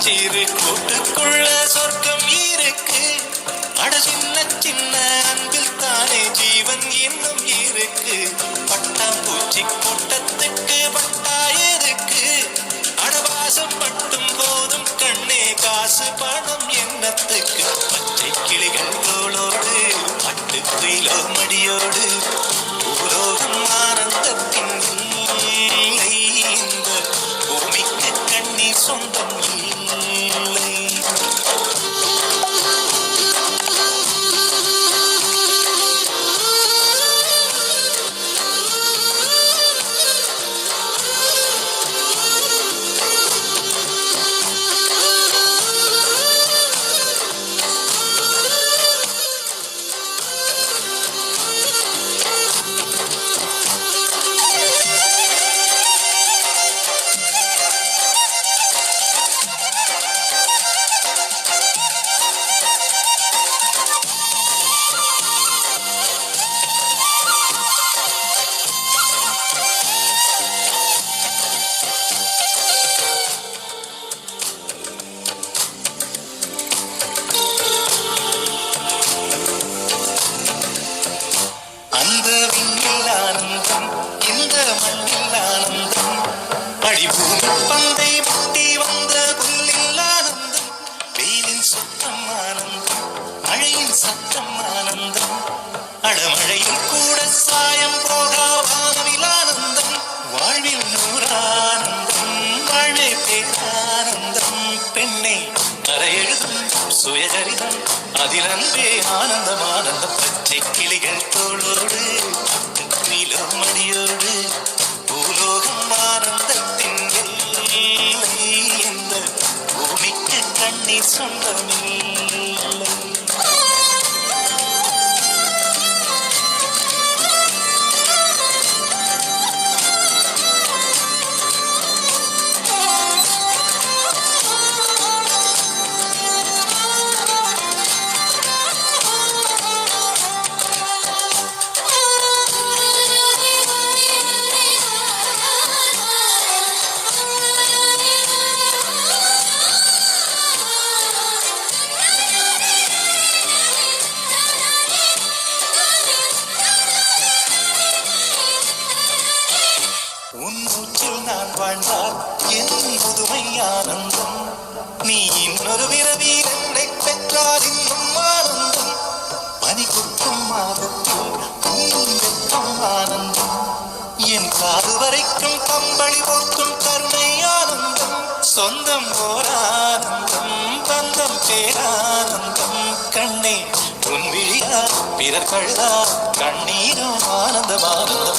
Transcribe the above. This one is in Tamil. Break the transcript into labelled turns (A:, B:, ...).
A: சிறு கூட்டுக்குள்ள சொர்க்கம் இருக்கு. அட சின்ன சின்ன அன்பில் தானே ஜீவன் இன்னும் இருக்கு. பட்டாம்பூச்சி கூட்டத்துக்கு பட்டாயிருக்கு. அடவாசம் மட்டும் போதும் கண்ணே, காசு பணம் எண்ணத்துக்கு. பச்சை கிளிகள் தோளோடு பட்டு குயிலோ மடியோடு பூலோகம் ஆனந்தத்தின் இல்லை. இந்த பூமிக்கு கண்ணீர் சொந்தம் இல்லை. அந்த விண்ணில் ஆனந்தம், இந்த மண்ணில் ஆனந்தம். அடிபூமி பந்தை முட்டி வந்த புல்லில் ஆனந்தம். வெயிலின் சுத்தம் ஆனந்தம், மழையின் சத்தம் ஆனந்தம். அடமழையில் கூட சாயம் போகா வானவில் ஆனந்தம். வாழ்வில் நூறானந்தம், வாழ்வே பேரானந்தம். பெண்ணை அறையெழுதும் சுயசரிதம், அதில் அன்பே ஆனந்தம் ஆனந்தம். பச்சை கிளிகள் தோளோடு நீலோ மடியோடு பூலோகம் ஆனந்தத்தின் எல்லை. இந்த பூமிக்கு கண்ணீர் சொந்தமில்லை. உன் மூச்சில் நான் வாழ்ந்தால் என் முதுமை ஆனந்தம். நீ இன்னொரு பிறவியில் என்னை பெற்றால் இன்னும் ஆனந்தம். பனி குத்தும் மாதத்தில் உன் வெப்பம் ஆனந்தம். என் காது வரைக்கும் கம்பளி போர்க்கும் கருணை ஆனந்தம். சொந்தம் ஓர் ஆனந்தம், பந்தம் பேரானந்தம். கண்ணே உன் விழியா பிறர் கழுதா கண்ணீரும் ஆனந்தம் ஆனந்தம்.